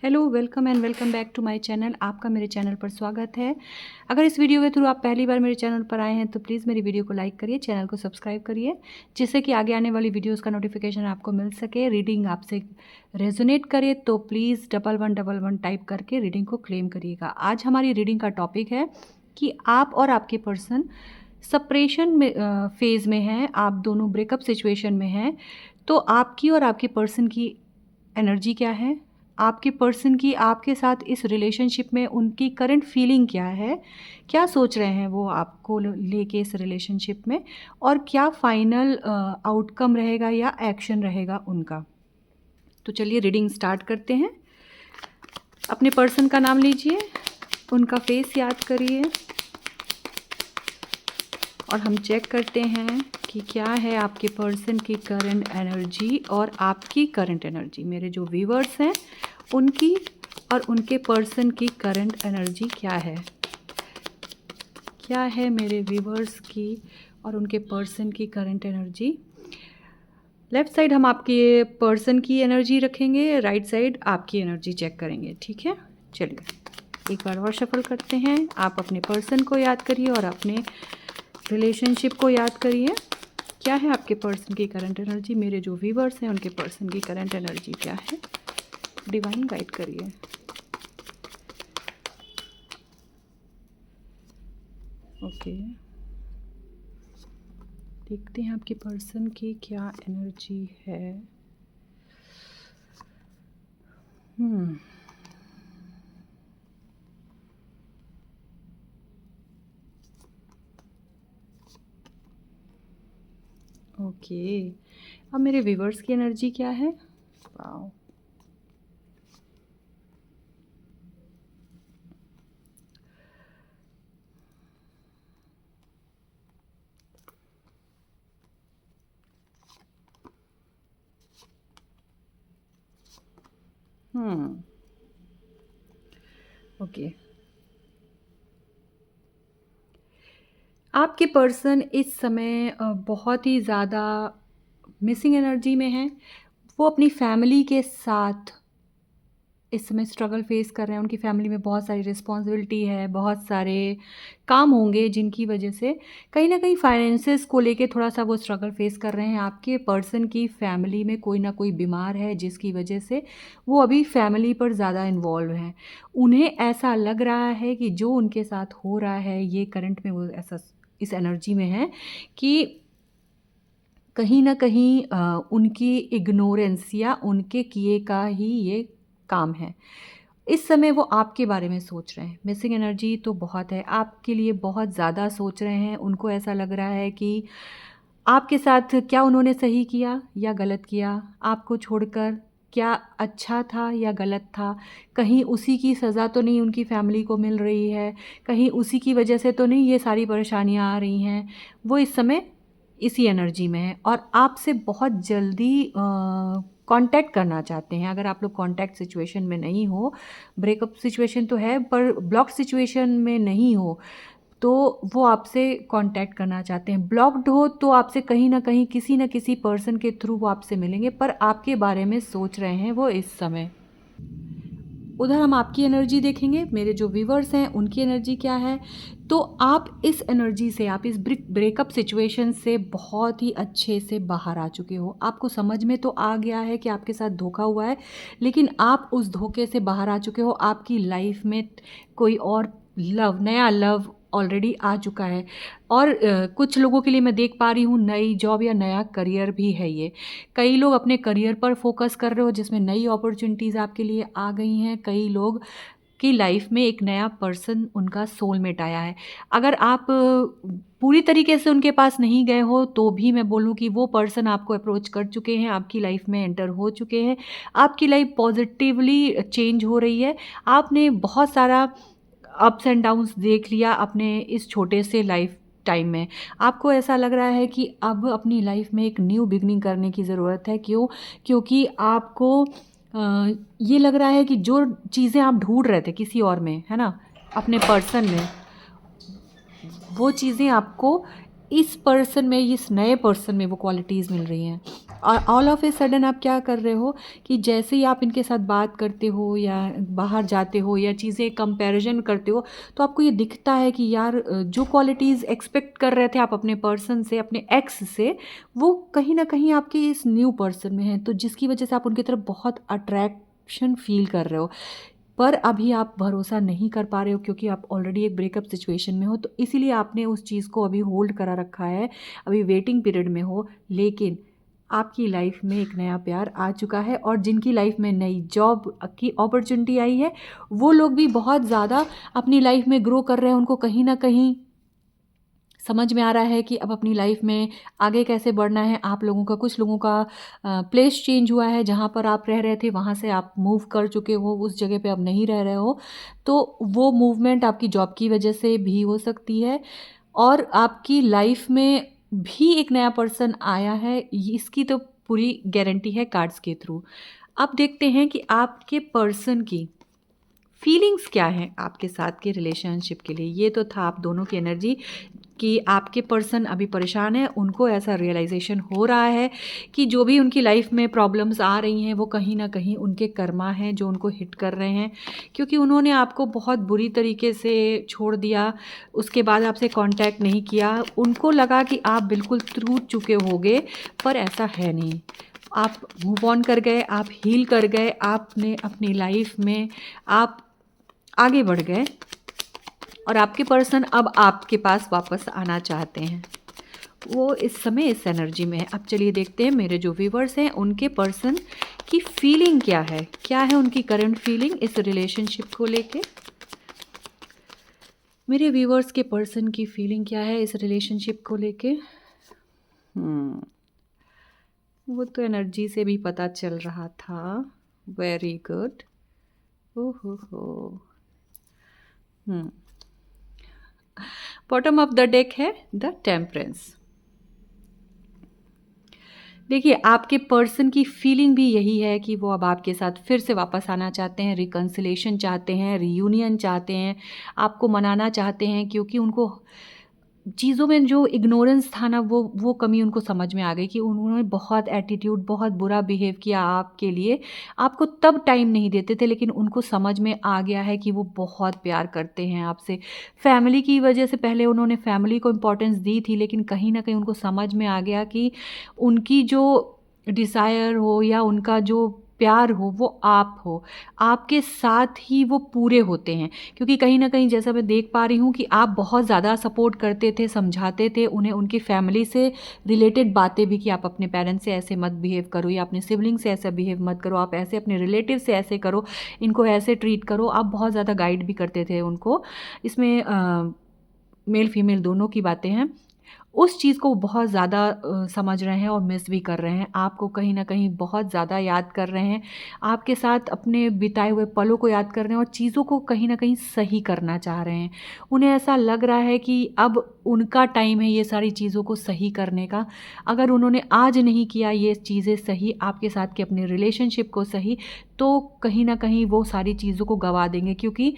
Hello, welcome and welcome back to my channel. आपका मेरे channel पर स्वागत है। अगर इस वीडियो के थ्रू आप पहली बार मेरे चैनल पर आए हैं तो प्लीज़ मेरी वीडियो को लाइक करिए, चैनल को सब्सक्राइब करिए, जिससे कि आगे आने वाली वीडियोस का नोटिफिकेशन आपको मिल सके। रीडिंग आपसे रेजोनेट करे तो प्लीज़ 1111 टाइप करके रीडिंग को क्लेम करिएगा। आज हमारी रीडिंग का टॉपिक है कि आप और आपके पर्सन सेपरेशन में फेज़ में हैं, आप दोनों ब्रेकअप सिचुएशन में हैं। तो आपकी और आपके पर्सन की एनर्जी क्या है, आपके पर्सन की आपके साथ इस रिलेशनशिप में उनकी करंट फीलिंग क्या है, क्या सोच रहे हैं वो आपको लेके इस रिलेशनशिप में, और क्या फाइनल आउटकम रहेगा या एक्शन रहेगा उनका। तो चलिए रीडिंग स्टार्ट करते हैं। अपने पर्सन का नाम लीजिए, उनका फेस याद करिए और हम चेक करते हैं कि क्या है आपके पर्सन की करंट एनर्जी और आपकी करंट एनर्जी। मेरे जो व्यूअर्स हैं उनकी और उनके पर्सन की करंट एनर्जी क्या है, क्या है मेरे व्यूअर्स की और उनके पर्सन की करंट एनर्जी। लेफ़्ट साइड हम आपके पर्सन की एनर्जी रखेंगे, राइट साइड आपकी एनर्जी चेक करेंगे, ठीक है। चलिए एक बार और शफल करते हैं। आप अपने पर्सन को याद करिए और अपने रिलेशनशिप को याद करिए। क्या है आपके पर्सन की करंट एनर्जी, मेरे जो व्यूअर्स हैं उनके पर्सन की करंट एनर्जी क्या है। डिवाइन गाइड करिए। ओके, देखते हैं आपके पर्सन की क्या एनर्जी है। ओके, अब मेरे व्यूअर्स की एनर्जी क्या है। वाओ, ओके, आपके पर्सन इस समय बहुत ही ज़्यादा मिसिंग एनर्जी में हैं। वो अपनी फैमिली के साथ इस समय स्ट्रगल फेस कर रहे हैं। उनकी फैमिली में बहुत सारी रिस्पॉन्सिबिलिटी है, बहुत सारे काम होंगे जिनकी वजह से कहीं ना कहीं फाइनेंसेस को लेके थोड़ा सा वो स्ट्रगल फेस कर रहे हैं। आपके पर्सन की फैमिली में कोई ना कोई बीमार है जिसकी वजह से वो अभी फैमिली पर ज़्यादा इन्वॉल्व हैं। उन्हें ऐसा लग रहा है कि जो उनके साथ हो रहा है ये करंट में, वो ऐसा इस एनर्जी में है कि कहीं न कहीं उनकी इग्नोरेंस या उनके किए का ही ये काम है। इस समय वो आपके बारे में सोच रहे हैं। मिसिंग एनर्जी तो बहुत है, आपके लिए बहुत ज़्यादा सोच रहे हैं। उनको ऐसा लग रहा है कि आपके साथ क्या उन्होंने सही किया या गलत किया, आपको छोड़कर क्या अच्छा था या गलत था, कहीं उसी की सज़ा तो नहीं उनकी फैमिली को मिल रही है, कहीं उसी की वजह से तो नहीं ये सारी परेशानियाँ आ रही हैं। वो इस समय इसी एनर्जी में है और आपसे बहुत जल्दी कांटेक्ट करना चाहते हैं। अगर आप लोग कांटेक्ट सिचुएशन में नहीं हो, ब्रेकअप सिचुएशन तो है पर ब्लॉक सिचुएशन में नहीं हो, तो वो आपसे कांटेक्ट करना चाहते हैं। ब्लॉक्ड हो तो आपसे कहीं ना कहीं किसी न किसी पर्सन के थ्रू वो आपसे मिलेंगे, पर आपके बारे में सोच रहे हैं वो इस समय। उधर हम आपकी एनर्जी देखेंगे, मेरे जो व्यूवर्स हैं उनकी एनर्जी क्या है। तो आप इस एनर्जी से, आप इस ब्रेकअप सिचुएशन से बहुत ही अच्छे से बाहर आ चुके हो। आपको समझ में तो आ गया है कि आपके साथ धोखा हुआ है, लेकिन आप उस धोखे से बाहर आ चुके हो। आपकी लाइफ में कोई और लव, नया लव ऑलरेडी आ चुका है और कुछ लोगों के लिए मैं देख पा रही हूँ नई जॉब या नया करियर भी है ये। कई लोग अपने करियर पर फोकस कर रहे हो जिसमें नई अपॉर्चुनिटीज़ आपके लिए आ गई हैं। कई लोग की लाइफ में एक नया पर्सन, उनका सोलमेट आया है। अगर आप पूरी तरीके से उनके पास नहीं गए हो तो भी मैं बोलूँ कि वो पर्सन आपको अप्रोच कर चुके हैं, आपकी लाइफ में एंटर हो चुके हैं। आपकी लाइफ पॉजिटिवली चेंज हो रही है। आपने बहुत सारा अप्स एंड डाउन्स देख लिया अपने इस छोटे से लाइफ टाइम में। आपको ऐसा लग रहा है कि अब अपनी लाइफ में एक न्यू बिगनिंग करने की ज़रूरत है। क्यों? क्योंकि आपको ये लग रहा है कि जो चीज़ें आप ढूंढ रहे थे किसी और में, है ना, अपने पर्सन में, वो चीज़ें आपको इस पर्सन में, इस नए पर्सन में वो क्वालिटीज़ मिल रही हैं। और ऑल ऑफ ए सडन आप क्या कर रहे हो कि जैसे ही आप इनके साथ बात करते हो या बाहर जाते हो या चीज़ें कंपैरिजन करते हो, तो आपको ये दिखता है कि यार जो क्वालिटीज़ एक्सपेक्ट कर रहे थे आप अपने पर्सन से, अपने एक्स से, वो कहीं न कहीं आपके इस न्यू पर्सन में है, तो जिसकी वजह से आप उनकी तरफ बहुत अट्रैक्शन फ़ील कर रहे हो। पर अभी आप भरोसा नहीं कर पा रहे हो क्योंकि आप ऑलरेडी एक ब्रेकअप सिचुएशन में हो, तो इसीलिए आपने उस चीज़ को अभी होल्ड करा रखा है, अभी वेटिंग पीरियड में हो। लेकिन आपकी लाइफ में एक नया प्यार आ चुका है और जिनकी लाइफ में नई जॉब की अपॉर्चुनिटी आई है, वो लोग भी बहुत ज़्यादा अपनी लाइफ में ग्रो कर रहे हैं। उनको कहीं न कहीं समझ में आ रहा है कि अब अपनी लाइफ में आगे कैसे बढ़ना है। आप लोगों का, कुछ लोगों का प्लेस चेंज हुआ है, जहाँ पर आप रह रहे थे वहाँ से आप मूव कर चुके हो, उस जगह पे अब नहीं रह रहे हो। तो वो मूवमेंट आपकी जॉब की वजह से भी हो सकती है और आपकी लाइफ में भी एक नया पर्सन आया है, इसकी तो पूरी गारंटी है कार्ड्स के थ्रू। अब देखते हैं कि आपके पर्सन की फीलिंग्स क्या हैं आपके साथ के रिलेशनशिप के लिए। ये तो था आप दोनों की एनर्जी कि आपके पर्सन अभी परेशान है, उनको ऐसा रियलाइजेशन हो रहा है कि जो भी उनकी लाइफ में प्रॉब्लम्स आ रही हैं वो कहीं ना कहीं उनके कर्मा हैं जो उनको हिट कर रहे हैं, क्योंकि उन्होंने आपको बहुत बुरी तरीके से छोड़ दिया, उसके बाद आपसे कांटेक्ट नहीं किया। उनको लगा कि आप बिल्कुल टूट चुके होगे, पर ऐसा है नहीं। आप मूव ऑन कर गए, आप हील कर गए, आपने अपनी लाइफ में आप आगे बढ़ गए और आपके पर्सन अब आपके पास वापस आना चाहते हैं। वो इस समय इस एनर्जी में है। अब चलिए देखते हैं मेरे जो व्यूवर्स हैं उनके पर्सन की फीलिंग क्या है उनकी करंट फीलिंग इस रिलेशनशिप को लेके। मेरे व्यूवर्स के पर्सन की फीलिंग क्या है इस रिलेशनशिप को लेके। वो तो एनर्जी से भी पता चल रहा था। Very good. ओहो। बॉटम ऑफ द डेक है द टेम्परेंस। देखिए आपके पर्सन की फीलिंग भी यही है कि वो अब आपके साथ फिर से वापस आना चाहते हैं, रिकन्सिलेशन चाहते हैं, रियूनियन चाहते हैं, आपको मनाना चाहते हैं, क्योंकि उनको चीज़ों में जो इग्नोरेंस था ना, वो कमी उनको समझ में आ गई कि उन्होंने बहुत एटीट्यूड, बहुत बुरा बिहेव किया आपके लिए। आपको तब टाइम नहीं देते थे, लेकिन उनको समझ में आ गया है कि वो बहुत प्यार करते हैं आपसे। फैमिली की वजह से पहले उन्होंने फैमिली को इम्पोर्टेंस दी थी, लेकिन कहीं न कहीं उनको समझ में आ गया कि उनकी जो डिज़ायर हो या उनका जो प्यार हो वो आप हो। आपके साथ ही वो पूरे होते हैं, क्योंकि कहीं न कहीं जैसा मैं देख पा रही हूँ कि आप बहुत ज़्यादा सपोर्ट करते थे, समझाते थे उन्हें, उनकी फैमिली से रिलेटेड बातें भी कि आप अपने पेरेंट्स से ऐसे मत बिहेव करो या अपने सिबलिंग से ऐसा बिहेव मत करो, आप ऐसे अपने रिलेटिव से ऐसे करो, इनको ऐसे ट्रीट करो। आप बहुत ज़्यादा गाइड भी करते थे उनको। इसमें मेल फीमेल दोनों की बातें हैं। उस चीज़ को बहुत ज़्यादा समझ रहे हैं और मिस भी कर रहे हैं। आपको कहीं न कहीं बहुत ज़्यादा याद कर रहे हैं। आपके साथ अपने बिताए हुए पलों को याद कर रहे हैं और चीज़ों को कहीं न कहीं सही करना चाह रहे हैं। उन्हें ऐसा लग रहा है कि अब उनका टाइम है ये सारी चीज़ों को सही करने का। अगर उन्होंने आज नहीं किया ये चीज़ें सही, आपके साथ के अपने रिलेशनशिप को सही, तो कहीं न कहीं वो सारी चीज़ों को गँवा देंगे, क्योंकि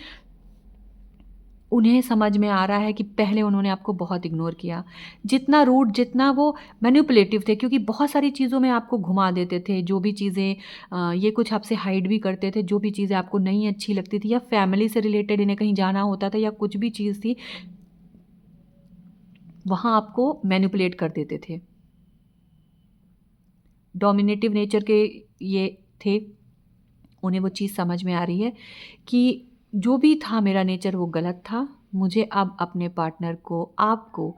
उन्हें समझ में आ रहा है कि पहले उन्होंने आपको बहुत इग्नोर किया। जितना रूड, जितना वो मैनिपुलेटिव थे, क्योंकि बहुत सारी चीज़ों में आपको घुमा देते थे। जो भी चीज़ें ये कुछ आपसे हाइड भी करते थे, जो भी चीज़ें आपको नहीं अच्छी लगती थी या फैमिली से रिलेटेड इन्हें कहीं जाना होता था या कुछ भी चीज़ थी, वहाँ आपको मैनिपुलेट कर देते थे। डोमिनेटिव नेचर के ये थे। उन्हें वो चीज़ समझ में आ रही है कि जो भी था मेरा नेचर वो गलत था। मुझे अब अपने पार्टनर को, आपको,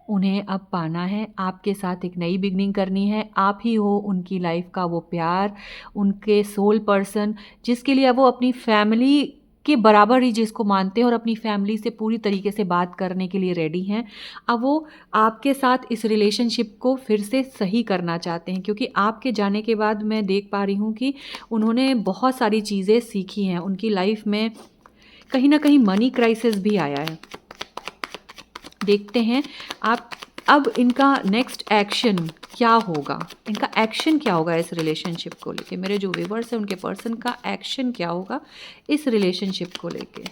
उन्हें अब पाना है, आपके साथ एक नई बिगिनिंग करनी है। आप ही हो उनकी लाइफ़ का वो प्यार, उनके सोल पर्सन, जिसके लिए अब वो अपनी फैमिली के बराबर ही जिसको मानते हैं और अपनी फैमिली से पूरी तरीके से बात करने के लिए रेडी हैं। अब वो आपके साथ इस रिलेशनशिप को फिर से सही करना चाहते हैं, क्योंकि आपके जाने के बाद मैं देख पा रही हूँ कि उन्होंने बहुत सारी चीज़ें सीखी हैं। उनकी लाइफ में कहीं न कहीं मनी क्राइसिस भी आया है। देखते हैं आप अब इनका नेक्स्ट एक्शन क्या होगा, इनका एक्शन क्या होगा इस रिलेशनशिप को लेके। मेरे जो व्यूअर्स हैं उनके पर्सन का एक्शन क्या होगा इस रिलेशनशिप को लेके।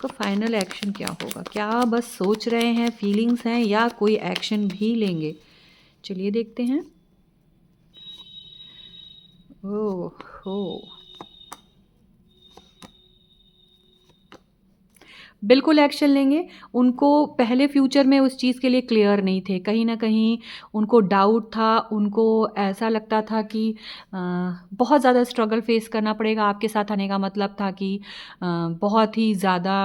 तो फाइनल एक्शन क्या होगा, क्या बस सोच रहे हैं, फीलिंग्स हैं, या कोई एक्शन भी लेंगे। चलिए देखते हैं। ओह हो! बिल्कुल एक्शन लेंगे। उनको पहले फ्यूचर में उस चीज़ के लिए क्लियर नहीं थे। कहीं न कहीं उनको डाउट था, उनको ऐसा लगता था कि अ, बहुत ज़्यादा स्ट्रगल फेस करना पड़ेगा। आपके साथ आने का मतलब था कि बहुत ही ज़्यादा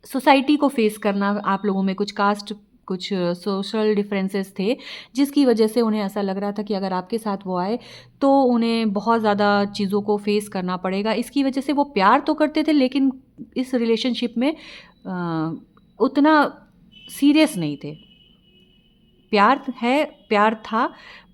सोसाइटी को फेस करना, आप लोगों में कुछ कास्ट, कुछ सोशल डिफरेंसेस थे, जिसकी वजह से उन्हें ऐसा लग रहा था कि अगर आपके साथ वो आए, तो उन्हें बहुत ज़्यादा चीज़ों को फेस करना पड़ेगा। इसकी वजह से वो प्यार तो करते थे, लेकिन इस रिलेशनशिप में उतना सीरियस नहीं थे। प्यार है, प्यार था,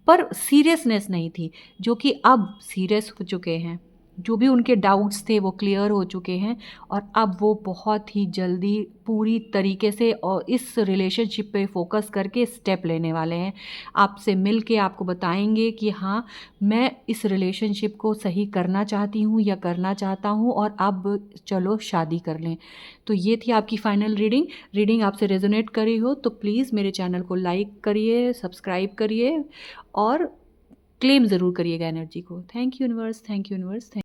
पर सीरियसनेस नहीं थी, जो कि अब सीरियस हो चुके हैं। जो भी उनके डाउट्स थे वो क्लियर हो चुके हैं, और अब वो बहुत ही जल्दी पूरी तरीके से और इस रिलेशनशिप पे फ़ोकस करके स्टेप लेने वाले हैं। आपसे मिल के आपको बताएँगे कि हाँ, मैं इस रिलेशनशिप को सही करना चाहती हूँ या करना चाहता हूँ, और अब चलो शादी कर लें। तो ये थी आपकी फाइनल रीडिंग। रीडिंग आपसे रेजोनेट करी हो तो प्लीज़ मेरे चैनल को लाइक करिए, सब्सक्राइब करिए और क्लेम ज़रूर करिएगा एनर्जी को। Thank you universe, thank you universe, thank